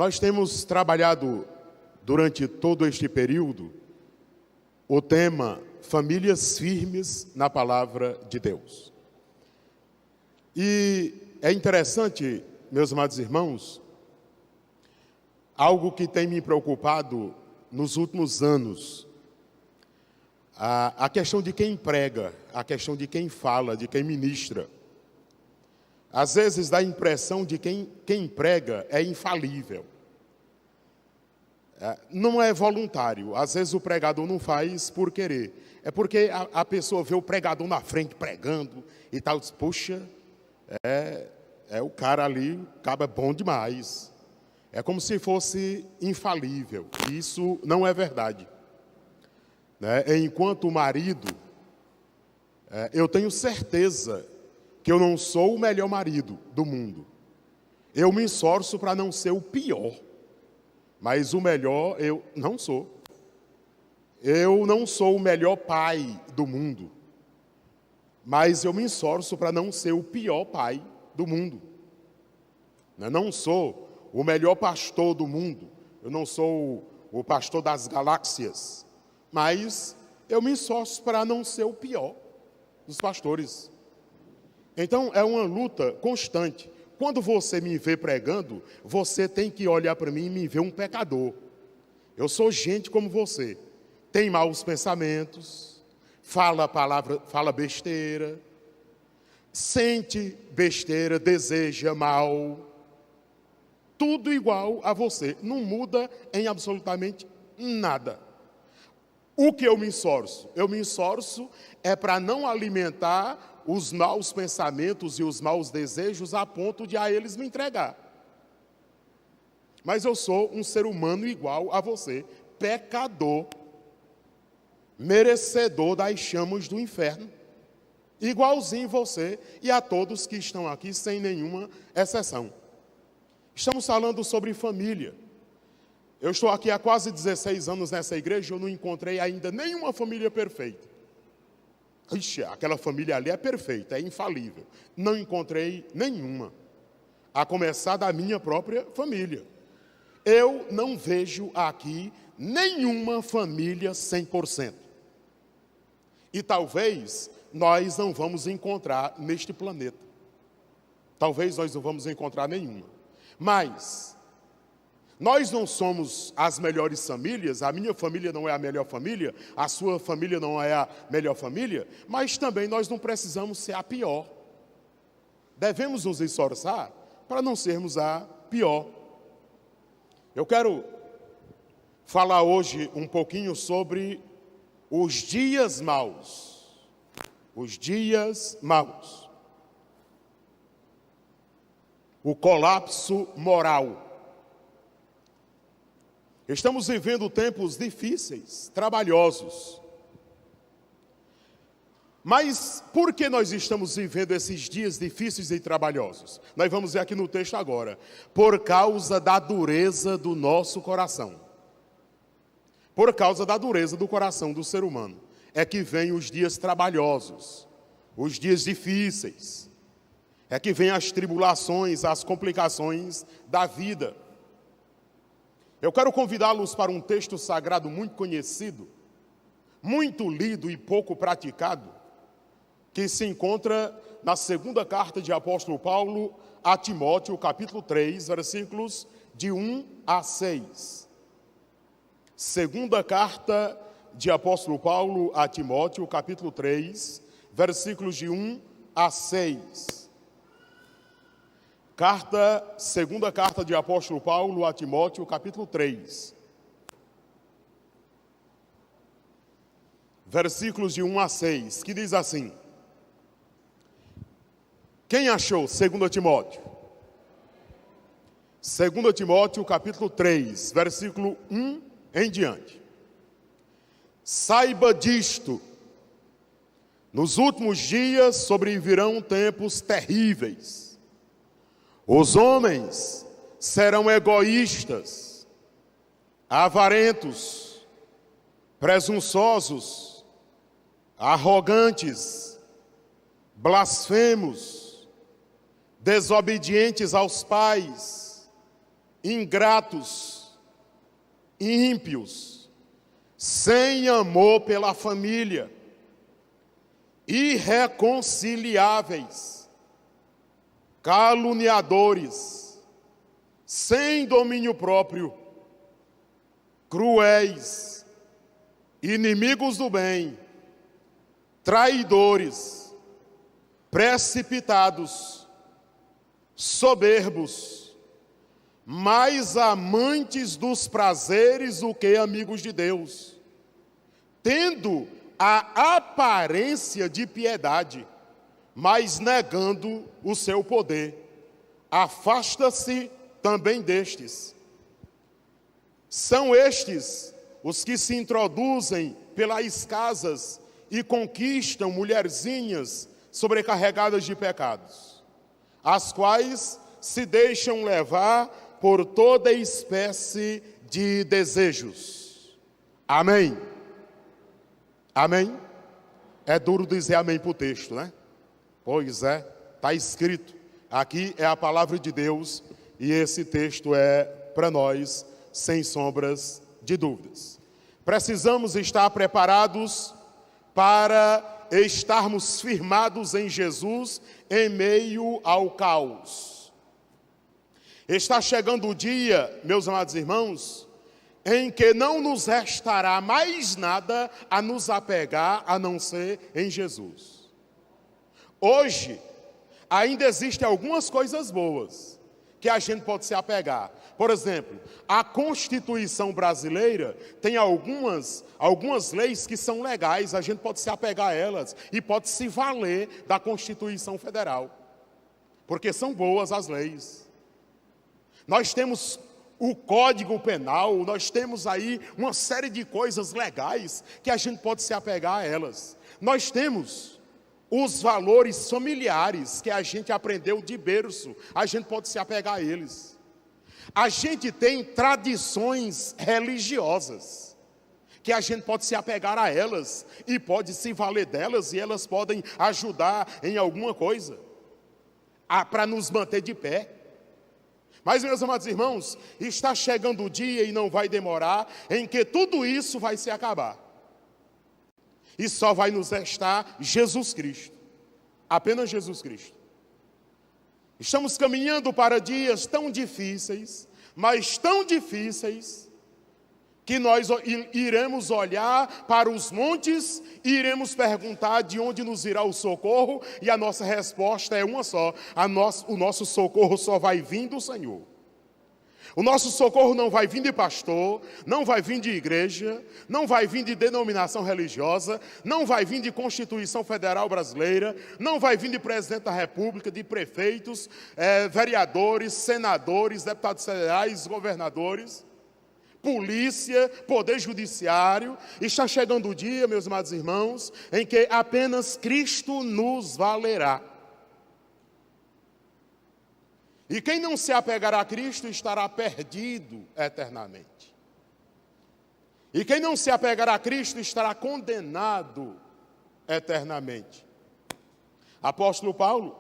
Nós temos trabalhado durante todo este período o tema famílias firmes na palavra de Deus. E é interessante, meus amados irmãos, algo que tem me preocupado nos últimos anos, a questão de quem prega, a questão de quem fala, de quem ministra. Às vezes dá a impressão de que quem prega é infalível. Não é voluntário. Às vezes o pregador não faz por querer. É porque a pessoa vê o pregador na frente pregando e tal, diz, puxa, o cara ali, o cara é bom demais. É como se fosse infalível. Isso não é verdade. Enquanto marido, eu tenho certeza que eu não sou o melhor marido do mundo. Eu me esforço para não ser o pior, mas o melhor eu não sou. Eu não sou o melhor pai do mundo, mas eu me esforço para não ser o pior pai do mundo. Não sou o melhor pastor do mundo, eu não sou o pastor das galáxias, mas eu me esforço para não ser o pior dos pastores. Então, é uma luta constante. Quando você me vê pregando, você tem que olhar para mim e me ver um pecador. Eu sou gente como você. Tem maus pensamentos, fala besteira, sente besteira, deseja mal. Tudo igual a você. Não muda em absolutamente nada. O que eu me esforço? Eu me esforço para não alimentar os maus pensamentos e os maus desejos a ponto de a eles me entregar. Mas eu sou um ser humano igual a você, pecador, merecedor das chamas do inferno, igualzinho você e a todos que estão aqui, sem nenhuma exceção. Estamos falando sobre família. Eu estou aqui há quase 16 anos nessa igreja e eu não encontrei ainda nenhuma família perfeita. Ixi, aquela família ali é perfeita, é infalível. Não encontrei nenhuma, a começar da minha própria família. Eu não vejo aqui nenhuma família 100%. E talvez nós não vamos encontrar neste planeta. Talvez nós não vamos encontrar nenhuma. Mas nós não somos as melhores famílias, a minha família não é a melhor família, a sua família não é a melhor família, mas também nós não precisamos ser a pior. Devemos nos esforçar para não sermos a pior. Eu quero falar hoje um pouquinho sobre os dias maus. Os dias maus. O colapso moral. Estamos vivendo tempos difíceis, trabalhosos. Mas por que nós estamos vivendo esses dias difíceis e trabalhosos? Nós vamos ver aqui no texto agora. Por causa da dureza do nosso coração. Por causa da dureza do coração do ser humano. É que vem os dias trabalhosos, os dias difíceis. É que vem as tribulações, as complicações da vida. Eu quero convidá-los para um texto sagrado muito conhecido, muito lido e pouco praticado, que se encontra na segunda carta de apóstolo Paulo a Timóteo, capítulo 3, versículos de 1 a 6. Segunda carta de apóstolo Paulo a Timóteo, capítulo 3, versículos de 1 a 6. Segunda carta de apóstolo Paulo a Timóteo, capítulo 3. Versículos de 1 a 6, que diz assim. Quem achou? 2 Timóteo. 2 Timóteo, capítulo 3, versículo 1 em diante. Saiba disto, nos últimos dias sobrevirão tempos terríveis. Os homens serão egoístas, avarentos, presunçosos, arrogantes, blasfemos, desobedientes aos pais, ingratos, ímpios, sem amor pela família, irreconciliáveis, caluniadores, sem domínio próprio, cruéis, inimigos do bem, traidores, precipitados, soberbos, mais amantes dos prazeres do que amigos de Deus, tendo a aparência de piedade, mas negando o seu poder. Afasta-se também destes. São estes os que se introduzem pelas casas e conquistam mulherzinhas sobrecarregadas de pecados, as quais se deixam levar por toda espécie de desejos. Amém? Amém? É duro dizer amém para o texto, né? Pois é, está escrito. Aqui é a palavra de Deus e esse texto é para nós, sem sombras de dúvidas. Precisamos estar preparados para estarmos firmados em Jesus em meio ao caos. Está chegando o dia, meus amados irmãos, em que não nos restará mais nada a nos apegar a não ser em Jesus. Hoje, ainda existem algumas coisas boas que a gente pode se apegar. Por exemplo, a Constituição brasileira tem algumas leis que são legais, a gente pode se apegar a elas e pode se valer da Constituição Federal, porque são boas as leis. Nós temos o Código Penal, nós temos aí uma série de coisas legais que a gente pode se apegar a elas. Nós temos os valores familiares que a gente aprendeu de berço, a gente pode se apegar a eles. A gente tem tradições religiosas, que a gente pode se apegar a elas, e pode se valer delas, e elas podem ajudar em alguma coisa, para nos manter de pé. Mas, meus amados irmãos, está chegando o dia, e não vai demorar, em que tudo isso vai se acabar. E só vai nos restar Jesus Cristo, apenas Jesus Cristo. Estamos caminhando para dias tão difíceis, mas tão difíceis, que nós iremos olhar para os montes e iremos perguntar de onde nos virá o socorro, e a nossa resposta é uma só: o nosso socorro só vai vir do Senhor. O nosso socorro não vai vir de pastor, não vai vir de igreja, não vai vir de denominação religiosa, não vai vir de Constituição Federal Brasileira, não vai vir de presidente da República, de prefeitos, vereadores, senadores, deputados federais, governadores, polícia, poder judiciário. Está chegando o dia, meus amados irmãos, em que apenas Cristo nos valerá. E quem não se apegar a Cristo estará perdido eternamente. E quem não se apegar a Cristo estará condenado eternamente. Apóstolo Paulo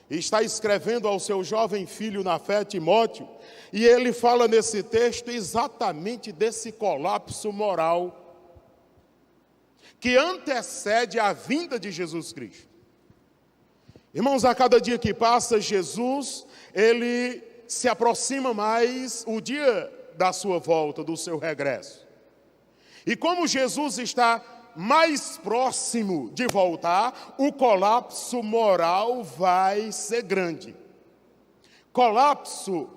está escrevendo ao seu jovem filho na fé, Timóteo, e ele fala nesse texto exatamente desse colapso moral que antecede a vinda de Jesus Cristo. Irmãos, a cada dia que passa, Jesus, ele se aproxima mais o dia da sua volta, do seu regresso. E como Jesus está mais próximo de voltar, o colapso moral vai ser grande. Colapso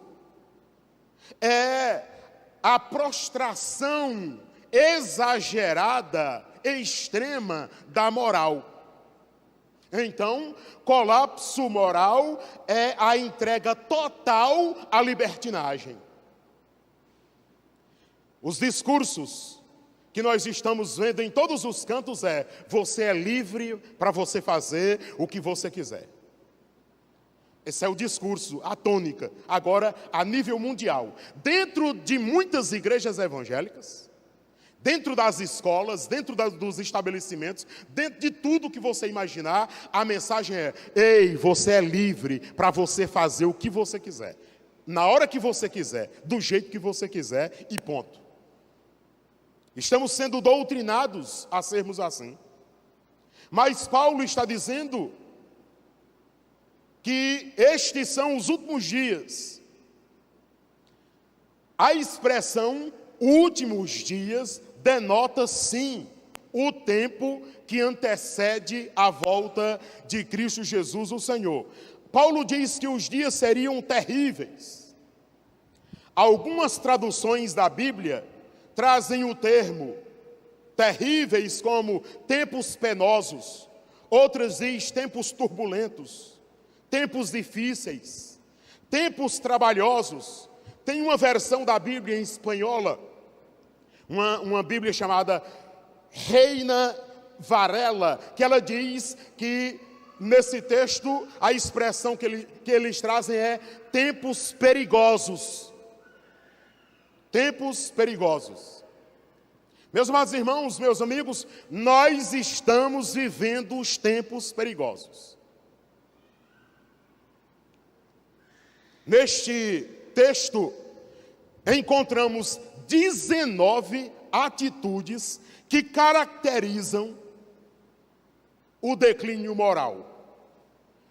é a prostração exagerada, extrema da moral. Então, colapso moral é a entrega total à libertinagem. Os discursos que nós estamos vendo em todos os cantos você é livre para você fazer o que você quiser. Esse é o discurso, a tônica, agora a nível mundial. Dentro de muitas igrejas evangélicas, dentro das escolas, dentro dos estabelecimentos, dentro de tudo que você imaginar, a mensagem é: ei, você é livre para você fazer o que você quiser. na hora que você quiser, do jeito que você quiser e ponto. Estamos sendo doutrinados a sermos assim. Mas Paulo está dizendo que estes são os últimos dias. A expressão últimos dias denota, sim, o tempo que antecede a volta de Cristo Jesus, o Senhor. Paulo diz que os dias seriam terríveis. Algumas traduções da Bíblia trazem o termo terríveis como tempos penosos, outras diz tempos turbulentos, tempos difíceis, tempos trabalhosos. Tem uma versão da Bíblia em espanhola, uma Bíblia chamada Reina Varela, que ela diz que nesse texto a expressão que eles trazem é tempos perigosos. Tempos perigosos. Meus amados irmãos, meus amigos, nós estamos vivendo os tempos perigosos. Neste texto, encontramos 19 atitudes que caracterizam o declínio moral.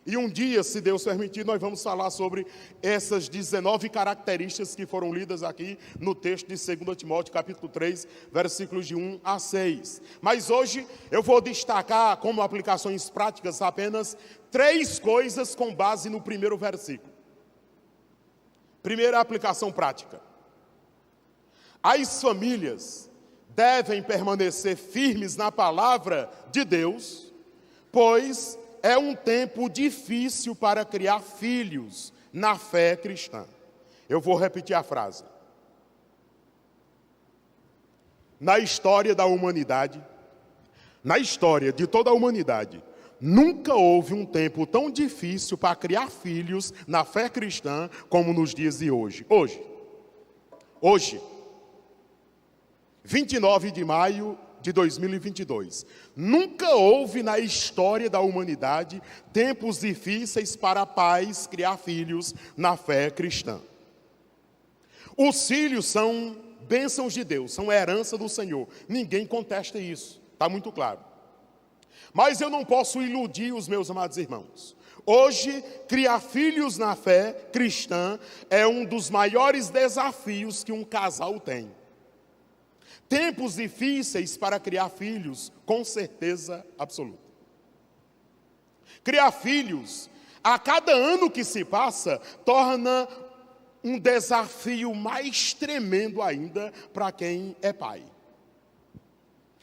E um dia, se Deus permitir, nós vamos falar sobre essas 19 características que foram lidas aqui no texto de 2 Timóteo, capítulo 3, versículos de 1 a 6. Mas hoje eu vou destacar como aplicações práticas apenas 3 coisas com base no primeiro versículo. Primeira aplicação prática. As famílias devem permanecer firmes na palavra de Deus, pois é um tempo difícil para criar filhos na fé cristã. Eu vou repetir a frase. Na história da humanidade, na história de toda a humanidade, nunca houve um tempo tão difícil para criar filhos na fé cristã como nos dias de hoje. Hoje, 29 de maio de 2022. Nunca houve na história da humanidade tempos difíceis para pais criar filhos na fé cristã. Os filhos são bênçãos de Deus, são herança do Senhor. Ninguém contesta isso, está muito claro. Mas eu não posso iludir os meus amados irmãos. Hoje, criar filhos na fé cristã é um dos maiores desafios que um casal tem. Tempos difíceis para criar filhos, com certeza absoluta. Criar filhos, a cada ano que se passa, torna um desafio mais tremendo ainda para quem é pai.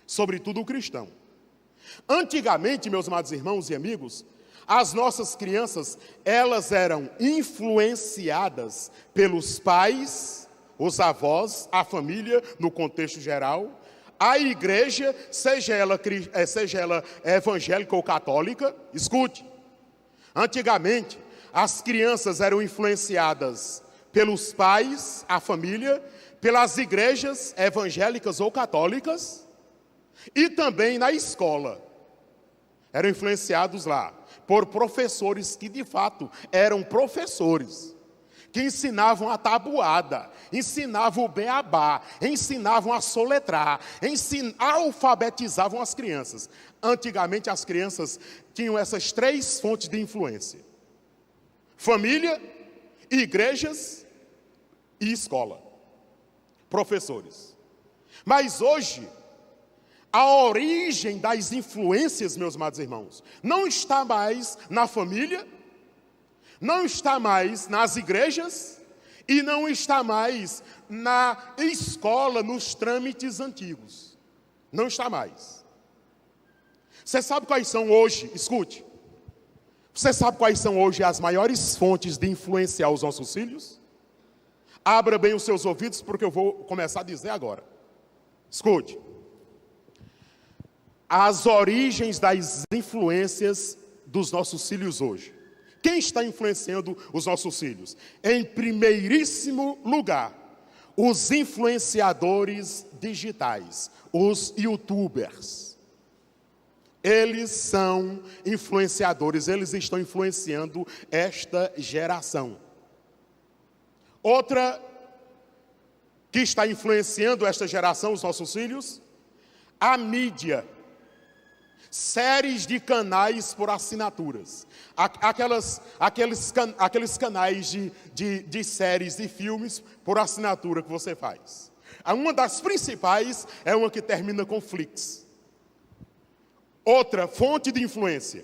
Sobretudo o cristão. Antigamente, meus amados irmãos e amigos, as nossas crianças, elas eram influenciadas pelos pais, os avós, a família, no contexto geral, a igreja, seja ela evangélica ou católica. Escute, antigamente, as crianças eram influenciadas pelos pais, a família, pelas igrejas evangélicas ou católicas, e também na escola. Eram influenciados lá por professores que, de fato, eram professores, que ensinavam a tabuada, ensinavam o beabá, ensinavam a soletrar, alfabetizavam as crianças. Antigamente as crianças tinham essas 3 fontes de influência: família, igrejas e escola, professores. Mas hoje, a origem das influências, meus amados irmãos, não está mais na família, não está mais nas igrejas e não está mais na escola, nos trâmites antigos. Não está mais. Você sabe quais são hoje, escute, você sabe quais são hoje as maiores fontes de influenciar os nossos filhos? Abra bem os seus ouvidos, porque eu vou começar a dizer agora. Escute. As origens das influências dos nossos filhos hoje. Quem está influenciando os nossos filhos? Em primeiríssimo lugar, os influenciadores digitais, os youtubers. Eles são influenciadores, eles estão influenciando esta geração. Outra que está influenciando esta geração, os nossos filhos, a mídia. Séries de canais por assinaturas. Aqueles canais de séries e filmes por assinatura que você faz. Uma das principais é uma que termina com Flix. Outra fonte de influência.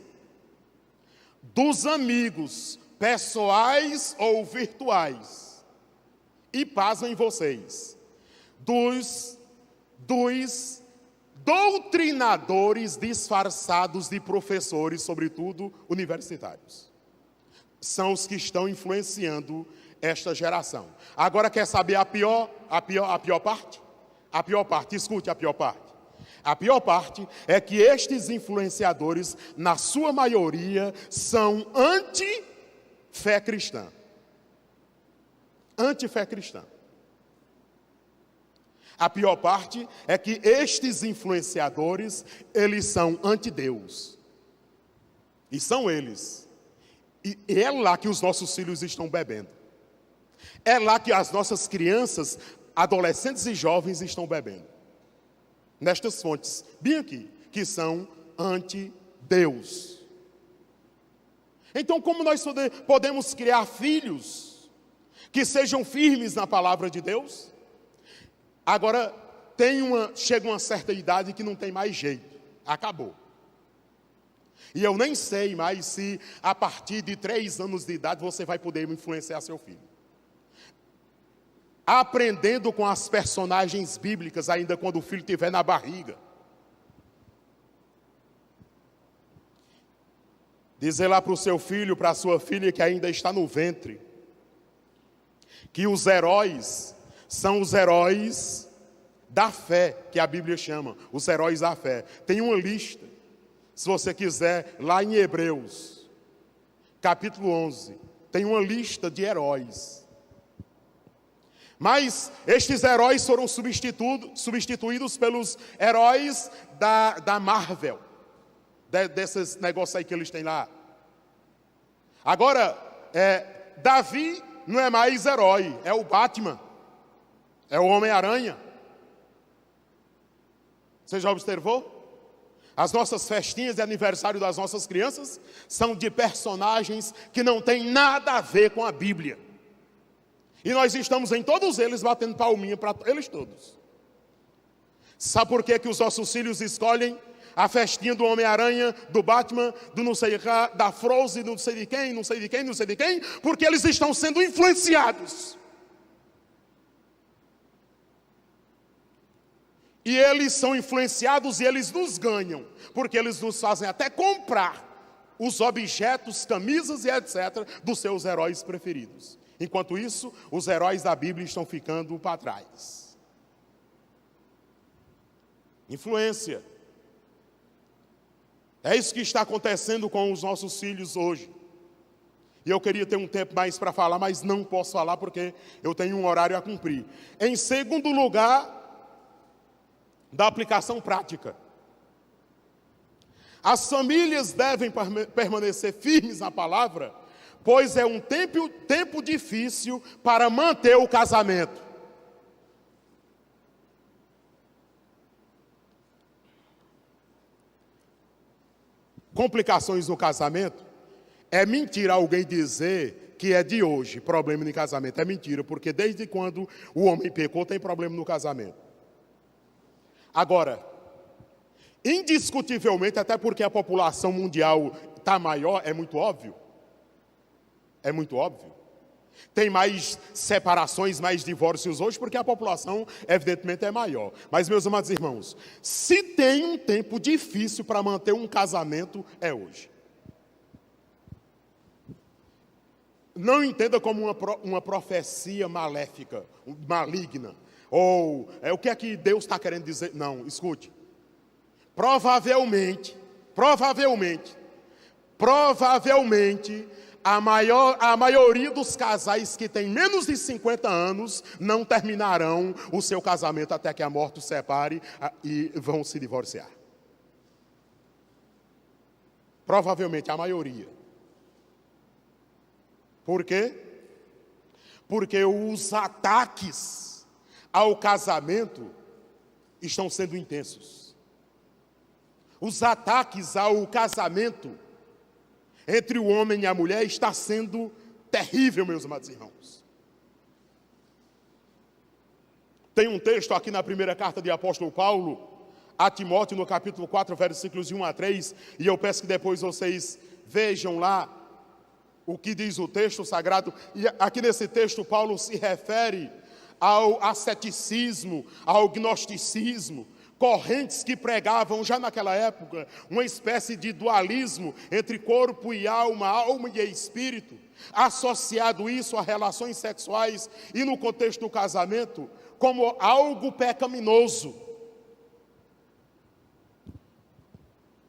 Dos amigos pessoais ou virtuais. E pasmem vocês. Dos doutrinadores disfarçados de professores, sobretudo universitários. São os que estão influenciando esta geração. Agora quer saber a pior parte? A pior parte, escute a pior parte. A pior parte é que estes influenciadores, na sua maioria, são anti-fé cristã. Anti-fé cristã. A pior parte é que estes influenciadores, eles são anti-Deus. E são eles. E é lá que os nossos filhos estão bebendo. É lá que as nossas crianças, adolescentes e jovens estão bebendo. Nestas fontes, bem aqui, que são anti-Deus. Então, como nós podemos criar filhos que sejam firmes na palavra de Deus? Agora, chega uma certa idade que não tem mais jeito. Acabou. E eu nem sei mais se a partir de 3 anos de idade você vai poder influenciar seu filho. Aprendendo com as personagens bíblicas ainda quando o filho estiver na barriga. Dizer lá para o seu filho, para a sua filha que ainda está no ventre, que os heróis são os heróis da fé, que a Bíblia chama, os heróis da fé. Tem uma lista, se você quiser, lá em Hebreus, capítulo 11, tem uma lista de heróis. Mas estes heróis foram substituídos pelos heróis da Marvel, desses negócios aí que eles têm lá. Agora, Davi não é mais herói, é o Batman. É o Homem-Aranha. Você já observou? As nossas festinhas de aniversário das nossas crianças são de personagens que não têm nada a ver com a Bíblia. E nós estamos em todos eles batendo palminha para eles todos. Sabe por que os nossos filhos escolhem a festinha do Homem-Aranha, do Batman, do não sei da Frozen, do não sei de quem, não sei de quem, não sei de quem? Porque eles estão sendo influenciados. E eles são influenciados e eles nos ganham, porque eles nos fazem até comprar os objetos, camisas e etc. dos seus heróis preferidos. Enquanto isso, os heróis da Bíblia estão ficando para trás. Influência. É isso que está acontecendo com os nossos filhos hoje. E eu queria ter um tempo mais para falar, mas não posso falar porque eu tenho um horário a cumprir. Em segundo lugar, da aplicação prática. As famílias devem permanecer firmes na palavra, pois é um tempo difícil para manter o casamento. Complicações no casamento, é mentira alguém dizer que é de hoje, problema no casamento. É mentira, porque desde quando o homem pecou tem problema no casamento. Agora, indiscutivelmente, até porque a população mundial está maior, é muito óbvio. É muito óbvio. Tem mais separações, mais divórcios hoje, porque a população, evidentemente, é maior. Mas, meus amados irmãos, se tem um tempo difícil para manter um casamento, é hoje. Não entenda como uma profecia maléfica, maligna. Ou o que é que Deus está querendo dizer? Não, escute. Provavelmente, a maioria dos casais que têm menos de 50 anos não terminarão o seu casamento até que a morte os separe e vão se divorciar. Provavelmente a maioria. Por quê? Porque os ataques ao casamento estão sendo intensos. Os ataques ao casamento entre o homem e a mulher está sendo terrível, meus amados irmãos. Tem um texto aqui na primeira carta de apóstolo Paulo a Timóteo, no capítulo 4, versículos de 1 a 3, e eu peço que depois vocês vejam lá o que diz o texto sagrado. E aqui nesse texto Paulo se refere ao asceticismo, ao gnosticismo, correntes que pregavam já naquela época uma espécie de dualismo entre corpo e alma, alma e espírito, associado isso a relações sexuais e no contexto do casamento como algo pecaminoso.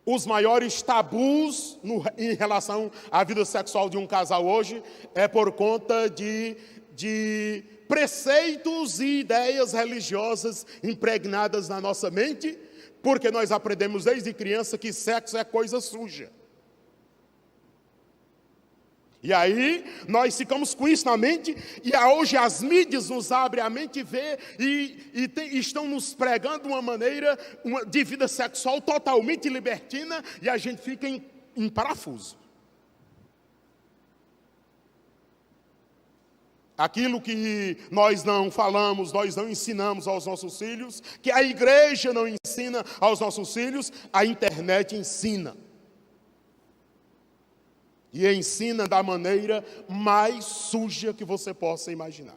Os maiores tabus em relação à vida sexual de um casal hoje é por conta de preceitos e ideias religiosas impregnadas na nossa mente, porque nós aprendemos desde criança que sexo é coisa suja. E aí, nós ficamos com isso na mente, e hoje as mídias nos abrem a mente e vê, estão nos pregando uma maneira de vida sexual totalmente libertina, e a gente fica em parafuso. Aquilo que nós não falamos, nós não ensinamos aos nossos filhos, que a igreja não ensina aos nossos filhos, a internet ensina. E ensina da maneira mais suja que você possa imaginar.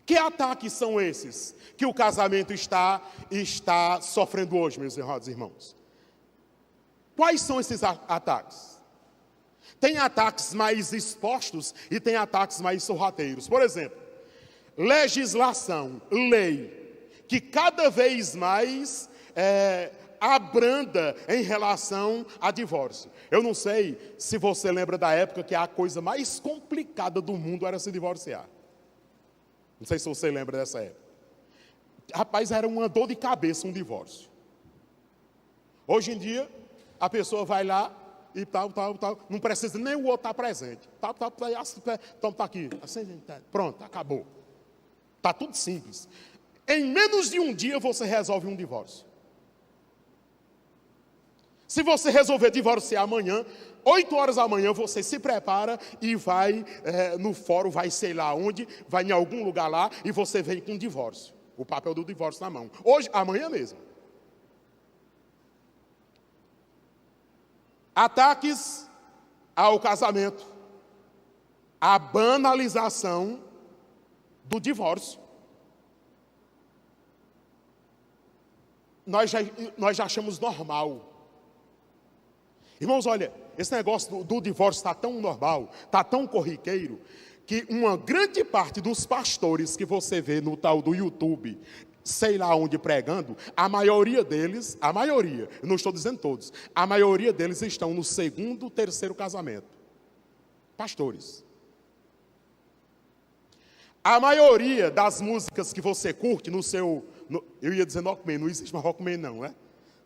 Que ataques são esses que o casamento está sofrendo hoje, meus amados irmãos? Quais são esses ataques? Tem ataques mais expostos e tem ataques mais sorrateiros. Por exemplo, legislação, lei, que cada vez mais abranda em relação a divórcio. Eu não sei se você lembra da época que a coisa mais complicada do mundo era se divorciar. Não sei se você lembra dessa época. Rapaz, era uma dor de cabeça um divórcio. Hoje em dia, a pessoa vai lá e tal, não precisa nem o outro estar presente. Então está aqui, assim, pronto, acabou. Está tudo simples. Em menos de um dia você resolve um divórcio. Se você resolver divorciar amanhã, 8 horas da manhã você se prepara e vai no fórum, vai sei lá onde, vai em algum lugar lá e você vem com o divórcio. O papel do divórcio na mão. Hoje, amanhã mesmo. Ataques ao casamento. A banalização do divórcio. Nós já achamos normal. Irmãos, olha, esse negócio do divórcio está tão normal, está tão corriqueiro, que uma grande parte dos pastores que você vê no tal do YouTube, sei lá onde pregando, a maioria deles, eu não estou dizendo todos, a maioria deles estão no 2º, 3º casamento. Pastores. A maioria das músicas que você curte eu ia dizer Walkman, não existe mais Walkman não, né?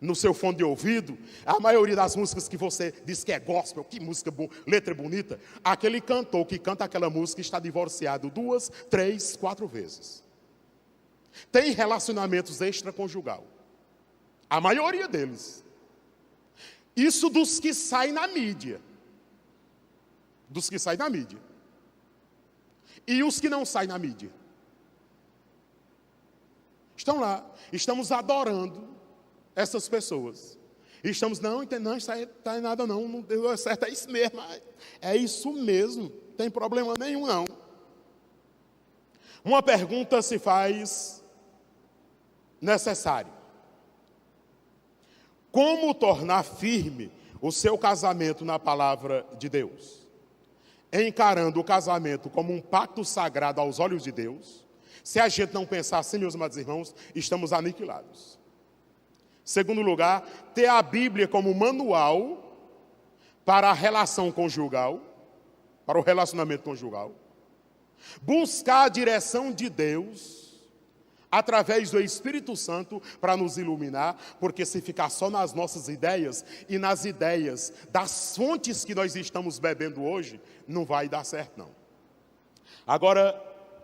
No seu fone de ouvido, a maioria das músicas que você diz que é gospel, que música boa, letra bonita, aquele cantor que canta aquela música está divorciado 2, 3, 4 vezes. Tem relacionamentos extraconjugal. A maioria deles. Isso dos que saem na mídia. Dos que saem na mídia. E os que não saem na mídia. Estão lá, estamos adorando essas pessoas. E estamos, não, isso aí não está em nada não deu certo, é isso mesmo. É isso mesmo, não tem problema nenhum não. Uma pergunta se faz necessária. Como tornar firme o seu casamento na palavra de Deus? Encarando o casamento como um pacto sagrado aos olhos de Deus. Se a gente não pensar assim, meus amados irmãos, estamos aniquilados. Segundo lugar, ter a Bíblia como manual para a relação conjugal, para o relacionamento conjugal. Buscar a direção de Deus através do Espírito Santo para nos iluminar, porque se ficar só nas nossas ideias e nas ideias das fontes que nós estamos bebendo hoje, não vai dar certo não. Agora,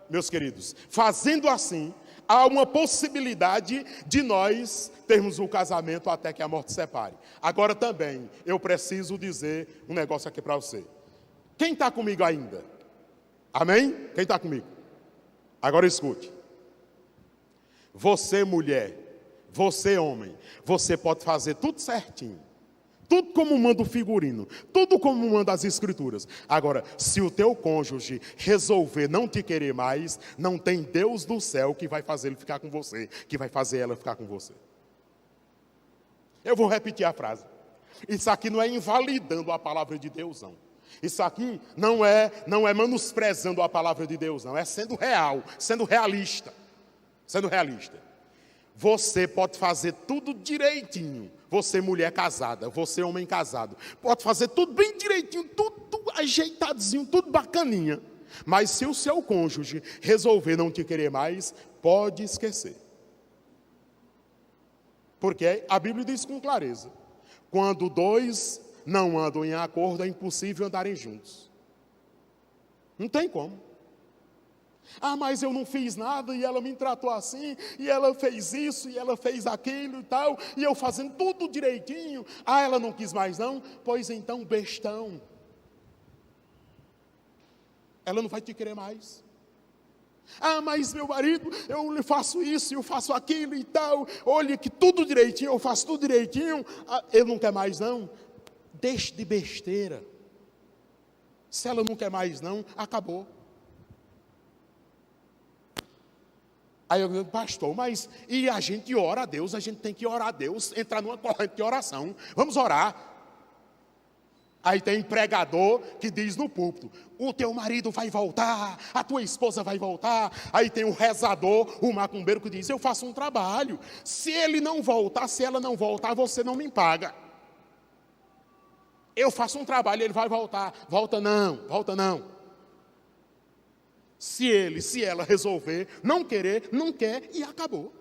meus queridos, fazendo assim, há uma possibilidade de nós termos um casamento até que a morte separe. Agora também, eu preciso dizer um negócio aqui para você. Quem está comigo ainda? Amém? Quem está comigo? Agora escute. Você, mulher, você, homem, você pode fazer tudo certinho. Tudo como manda o figurino, tudo como manda as escrituras. Agora, se o teu cônjuge resolver não te querer mais, não tem Deus do céu que vai fazer ele ficar com você, que vai fazer ela ficar com você. Eu vou repetir a frase. Isso aqui não é invalidando a palavra de Deus, não. Isso aqui não é menosprezando a palavra de Deus, não. É sendo real, sendo realista. Sendo realista. Você pode fazer tudo direitinho. Você, mulher casada, você, homem casado, pode fazer tudo bem direitinho, tudo ajeitadinho, tudo bacaninha. Mas se o seu cônjuge resolver não te querer mais, pode esquecer. Porque a Bíblia diz com clareza: quando dois não andam em acordo, é impossível andarem juntos. Não tem como. Ah, mas eu não fiz nada e ela me tratou assim, e ela fez isso, e ela fez aquilo e tal, e eu fazendo tudo direitinho. Ah, ela não quis mais não? Pois então, bestão. Ela não vai te querer mais. Ah, mas meu marido, eu lhe faço isso, eu faço aquilo e tal. Olha que tudo direitinho, eu faço tudo direitinho. Ah, ele não quer mais não? Deixe de besteira. Se ela não quer mais não, acabou. Aí eu digo: pastor, mas e a gente ora a Deus, a gente tem que orar a Deus, entrar numa corrente de oração, vamos orar. Aí tem pregador que diz no púlpito: o teu marido vai voltar, a tua esposa vai voltar. Aí tem o rezador, o macumbeiro, que diz: eu faço um trabalho, se ele não voltar, se ela não voltar, você não me paga. Eu faço um trabalho, ele vai voltar. Volta não, volta não. Se ela resolver não querer, não quer e acabou.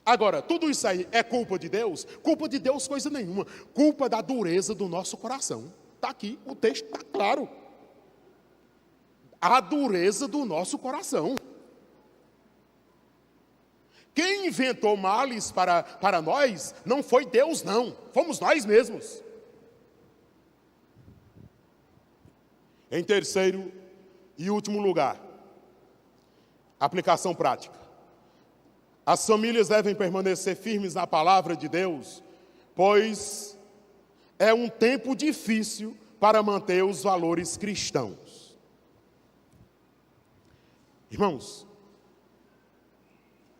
Agora, tudo isso aí é culpa de Deus? Culpa de Deus coisa nenhuma. Culpa da dureza do nosso coração. Está aqui, o texto está claro. A dureza do nosso coração. Quem inventou males para nós não foi Deus, não. Fomos nós mesmos. Em terceiro e último lugar, aplicação prática. As famílias devem permanecer firmes na palavra de Deus, pois é um tempo difícil para manter os valores cristãos. Irmãos,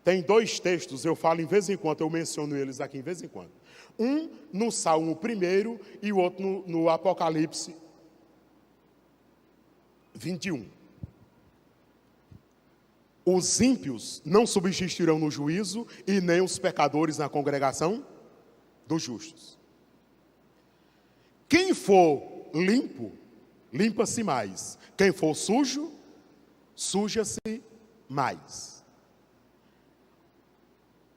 tem dois textos, eu falo em vez em quando, eu menciono eles aqui em vez em quando. Um no Salmo 1 e o outro no Apocalipse 21. Os ímpios não subsistirão no juízo, e nem os pecadores na congregação dos justos. Quem for limpo, limpa-se mais. Quem for sujo, suja-se mais.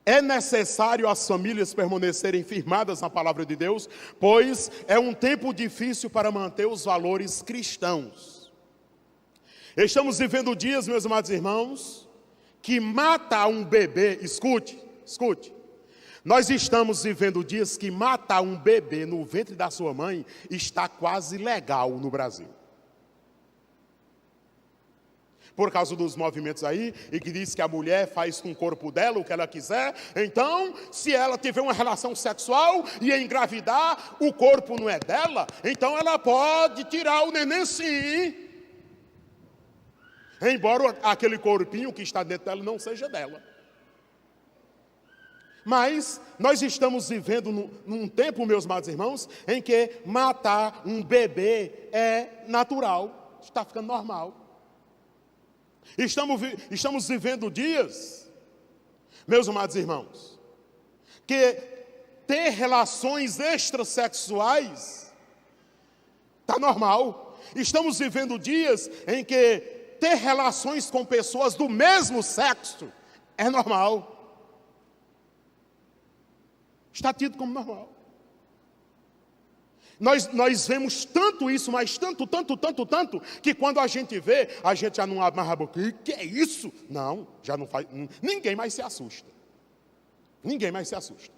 É necessário as famílias permanecerem firmadas na palavra de Deus, pois é um tempo difícil para manter os valores cristãos. Estamos vivendo dias, meus amados irmãos, que matar um bebê, escute. Nós estamos vivendo dias que matar um bebê no ventre da sua mãe está quase legal no Brasil. Por causa dos movimentos aí, e que diz que a mulher faz com o corpo dela o que ela quiser. Então, se ela tiver uma relação sexual e engravidar, o corpo não é dela, então ela pode tirar o neném sim. Embora aquele corpinho que está dentro dela não seja dela. Mas nós estamos vivendo num tempo, meus amados irmãos, em que matar um bebê é natural, está ficando normal. Estamos vivendo dias, meus amados irmãos, que ter relações extrasexuais está normal. Estamos vivendo dias em que ter relações com pessoas do mesmo sexo é normal. Está tido como normal. Nós vemos tanto isso, mas tanto, que quando a gente vê, a gente já não abre mais a boca. Que é isso? Não, já não faz. Ninguém mais se assusta. Ninguém mais se assusta.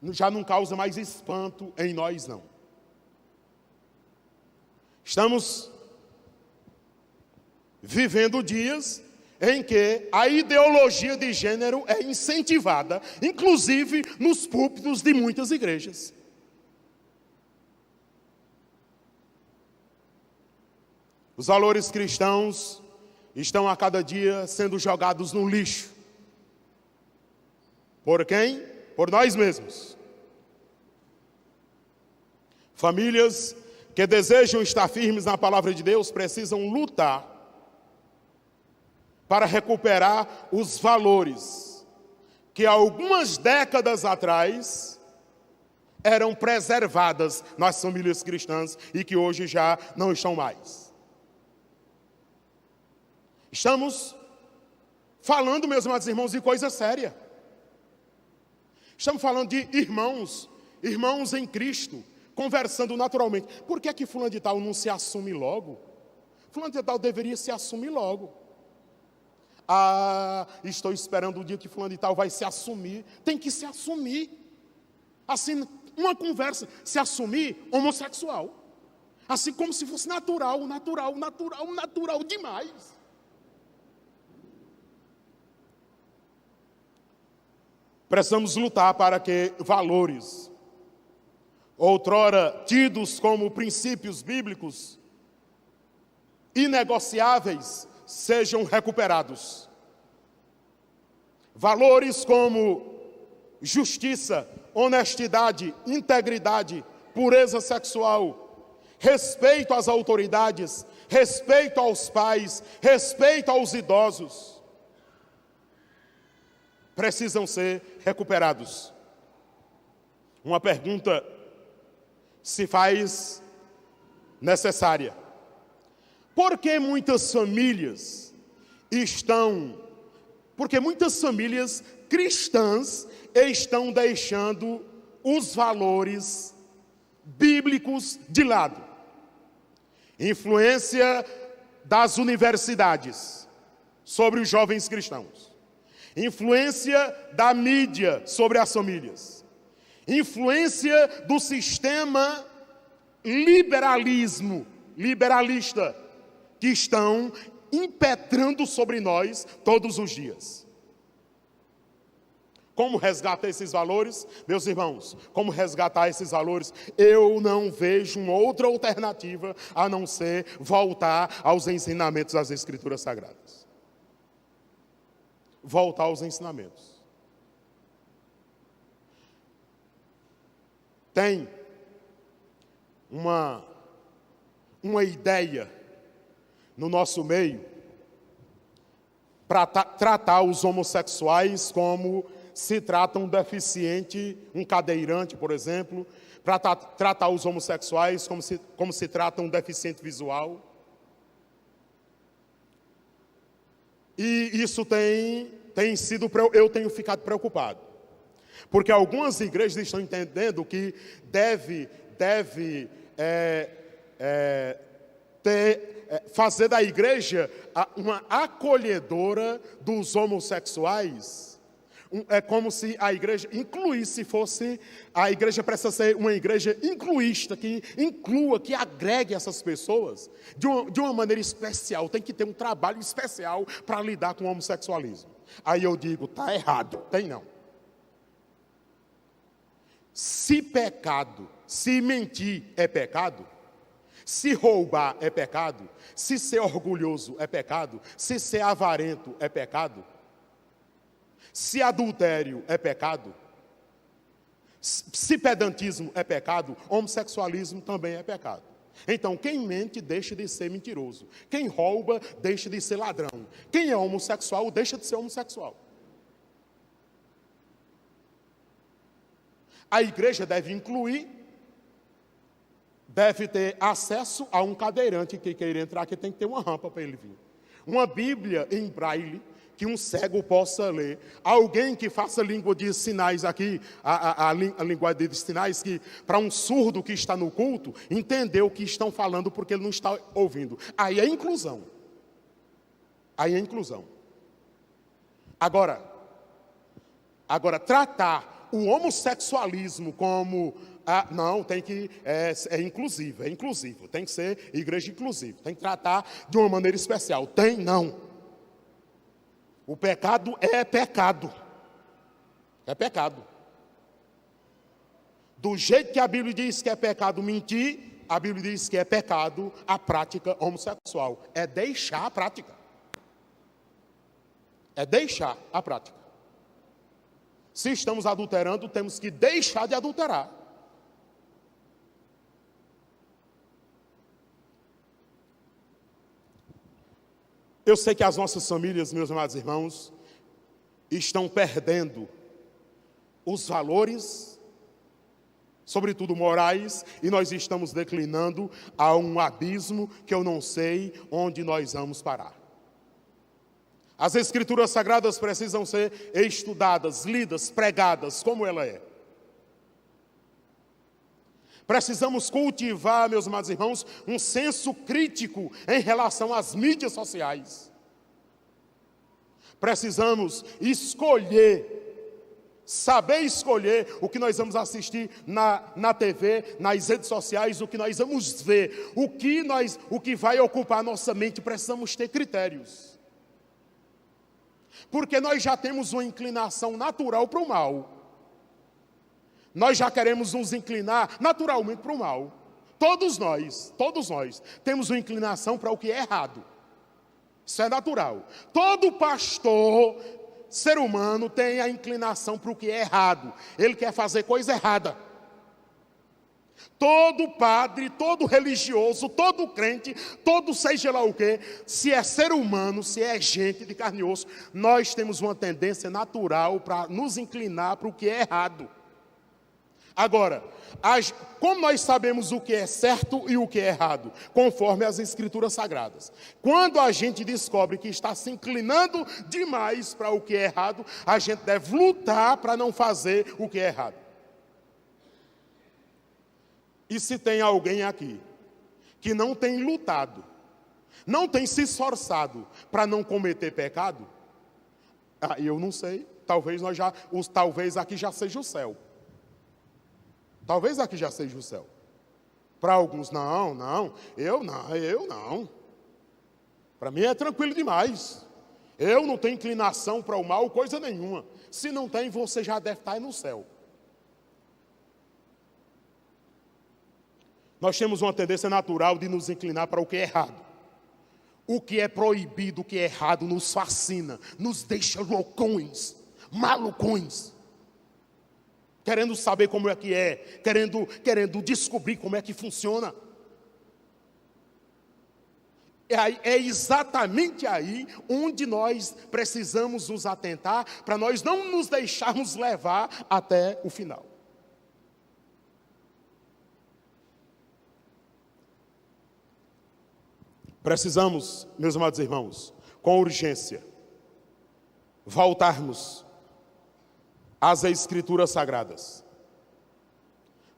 Já não causa mais espanto em nós, não. Estamos vivendo dias em que a ideologia de gênero é incentivada, inclusive nos púlpitos de muitas igrejas. Os valores cristãos estão a cada dia sendo jogados no lixo. Por quem? Por nós mesmos. Famílias que desejam estar firmes na palavra de Deus precisam lutar para recuperar os valores que algumas décadas atrás eram preservadas nas famílias cristãs e que hoje já não estão mais. Estamos falando, meus amados irmãos, de coisa séria. Estamos falando de irmãos em Cristo, conversando naturalmente. Por que fulano de tal não se assume logo? Fulano de tal deveria se assumir logo. Estou esperando o dia que fulano de tal vai se assumir. Tem que se assumir. Assim, uma conversa, se assumir homossexual. Assim como se fosse natural demais. Precisamos lutar para que valores, outrora tidos como princípios bíblicos, inegociáveis, sejam recuperados. Valores como justiça, honestidade, integridade, pureza sexual, respeito às autoridades, respeito aos pais, respeito aos idosos, precisam ser recuperados. Uma pergunta se faz necessária. Por que muitas famílias cristãs estão deixando os valores bíblicos de lado? Influência das universidades sobre os jovens cristãos. Influência da mídia sobre as famílias. Influência do sistema liberalista, que estão impetrando sobre nós todos os dias. Como resgatar esses valores? Meus irmãos, como resgatar esses valores? Eu não vejo uma outra alternativa a não ser voltar aos ensinamentos das Escrituras Sagradas. Voltar aos ensinamentos. Tem uma ideia no nosso meio para tratar os homossexuais como se trata um deficiente, um cadeirante, por exemplo, para tratar os homossexuais como se trata um deficiente visual. E isso eu tenho ficado preocupado. Porque algumas igrejas estão entendendo que fazer da igreja uma acolhedora dos homossexuais. É como se a igreja a igreja precisa ser uma igreja incluísta, que inclua, que agregue essas pessoas de uma maneira especial. Tem que ter um trabalho especial para lidar com o homossexualismo. Aí eu digo, está errado. Tem não. Se mentir é pecado, se roubar é pecado, se ser orgulhoso é pecado, se ser avarento é pecado, se adultério é pecado, se pedantismo é pecado, homossexualismo também é pecado. Então, quem mente deixa de ser mentiroso. Quem rouba deixa de ser ladrão. Quem é homossexual deixa de ser homossexual. A igreja deve incluir, deve ter acesso a um cadeirante que queira entrar, que tem que ter uma rampa para ele vir. Uma Bíblia em braille, que um cego possa ler. Alguém que faça língua de sinais aqui, a linguagem de sinais, que para um surdo que está no culto, entender o que estão falando porque ele não está ouvindo. Aí é inclusão. Aí é inclusão. Agora, tratar o homossexualismo como... não, tem que... É inclusivo. Tem que ser igreja inclusiva. Tem que tratar de uma maneira especial. Não. O pecado é pecado. É pecado. Do jeito que a Bíblia diz que é pecado mentir, a Bíblia diz que é pecado a prática homossexual. É deixar a prática. É deixar a prática. Se estamos adulterando, temos que deixar de adulterar. Eu sei que as nossas famílias, meus amados irmãos, estão perdendo os valores, sobretudo morais, e nós estamos declinando a um abismo que eu não sei onde nós vamos parar. As Escrituras Sagradas precisam ser estudadas, lidas, pregadas, como ela é. Precisamos cultivar, meus amados irmãos, um senso crítico em relação às mídias sociais. Precisamos saber escolher o que nós vamos assistir na TV, nas redes sociais, o que nós vamos ver, o que vai ocupar a nossa mente. Precisamos ter critérios. Porque nós já temos uma inclinação natural para o mal. Nós já queremos nos inclinar naturalmente para o mal. Todos nós temos uma inclinação para o que é errado. Isso é natural. Todo pastor, ser humano, tem a inclinação para o que é errado. Ele quer fazer coisa errada. Todo padre, todo religioso, todo crente, todo seja lá o quê, se é ser humano, se é gente de carne e osso, nós temos uma tendência natural para nos inclinar para o que é errado. Agora, como nós sabemos o que é certo e o que é errado? Conforme as Escrituras Sagradas. Quando a gente descobre que está se inclinando demais para o que é errado, a gente deve lutar para não fazer o que é errado. E se tem alguém aqui que não tem lutado, não tem se esforçado para não cometer pecado, eu não sei, talvez aqui já seja o céu. Talvez aqui já seja o céu. Para alguns, eu não. Para mim é tranquilo demais. Eu não tenho inclinação para o mal, coisa nenhuma. Se não tem, você já deve estar aí no céu. Nós temos uma tendência natural de nos inclinar para o que é errado. O que é proibido, o que é errado, nos fascina, nos deixa loucões, malucões. Querendo saber como é que é, querendo descobrir como é que funciona. É exatamente aí onde nós precisamos nos atentar, para nós não nos deixarmos levar até o final. Precisamos, meus amados irmãos, com urgência, voltarmos às Escrituras Sagradas.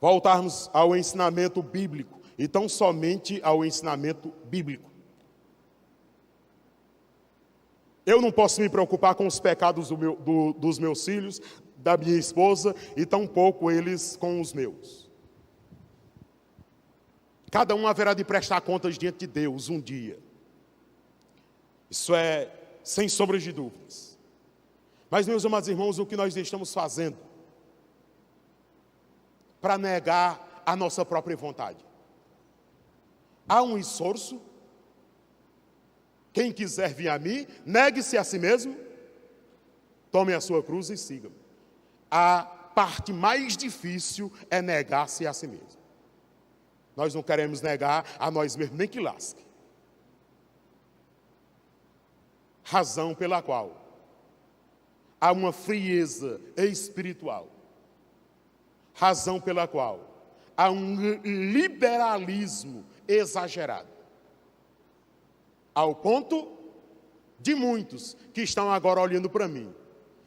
Voltarmos ao ensinamento bíblico, e tão somente ao ensinamento bíblico. Eu não posso me preocupar com os pecados dos meus filhos, da minha esposa, e tampouco eles com os meus. Cada um haverá de prestar contas diante de Deus um dia. Isso é sem sombra de dúvidas. Mas, meus amados irmãos, o que nós estamos fazendo para negar a nossa própria vontade? Há um esforço. Quem quiser vir a mim, negue-se a si mesmo, tome a sua cruz e siga-me. A parte mais difícil é negar-se a si mesmo. Nós não queremos negar a nós mesmos, nem que lasque. Razão pela qual há uma frieza espiritual. Razão pela qual há um liberalismo exagerado. Ao ponto de muitos que estão agora olhando para mim,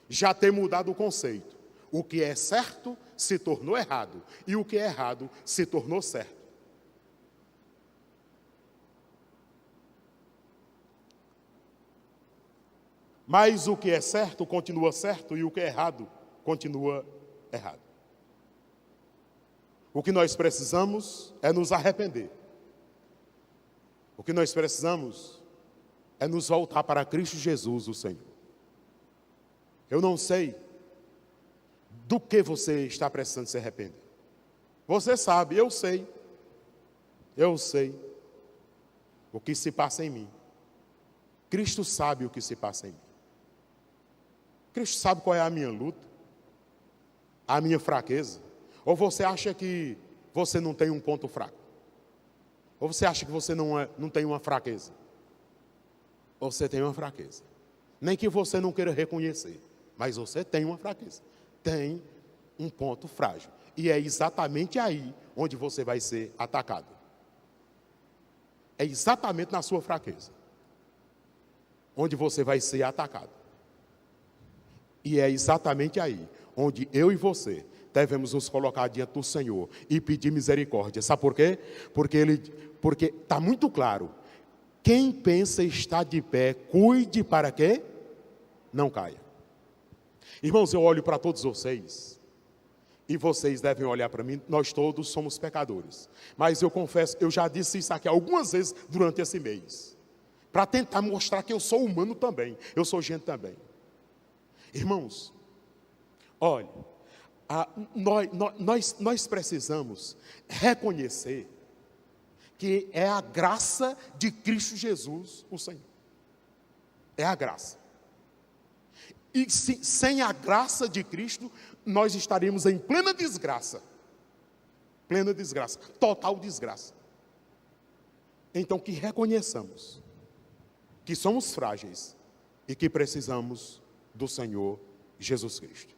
já ter mudado o conceito. O que é certo se tornou errado, e o que é errado se tornou certo. Mas o que é certo continua certo, e o que é errado continua errado. O que nós precisamos é nos arrepender. O que nós precisamos é nos voltar para Cristo Jesus, o Senhor. Eu não sei do que você está precisando se arrepender. Você sabe, eu sei. Eu sei o que se passa em mim. Cristo sabe o que se passa em mim. Cristo sabe qual é a minha luta, a minha fraqueza. Ou você acha que você não tem um ponto fraco? Ou você acha que você não tem uma fraqueza? Ou você tem uma fraqueza. Nem que você não queira reconhecer, mas você tem uma fraqueza. Tem um ponto frágil. E é exatamente aí onde você vai ser atacado. É exatamente na sua fraqueza onde você vai ser atacado. E é exatamente aí onde eu e você devemos nos colocar diante do Senhor e pedir misericórdia. Sabe por quê? Porque está muito claro. Quem pensa estar de pé, cuide para que não caia. Irmãos, eu olho para todos vocês, e vocês devem olhar para mim. Nós todos somos pecadores. Mas eu confesso, eu já disse isso aqui algumas vezes durante esse mês, para tentar mostrar que eu sou humano também, eu sou gente também. Irmãos, olha, nós precisamos reconhecer que é a graça de Cristo Jesus, o Senhor. É a graça. E sem a graça de Cristo, nós estaríamos em plena desgraça. Plena desgraça, total desgraça. Então que reconheçamos que somos frágeis e que precisamos do Senhor Jesus Cristo.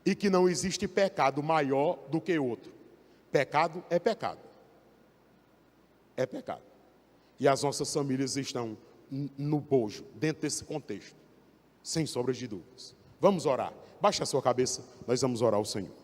E que não existe pecado maior do que outro. Pecado é pecado. É pecado. E as nossas famílias estão no bojo, dentro desse contexto, sem sombra de dúvidas. Vamos orar. Baixe a sua cabeça, nós vamos orar ao Senhor.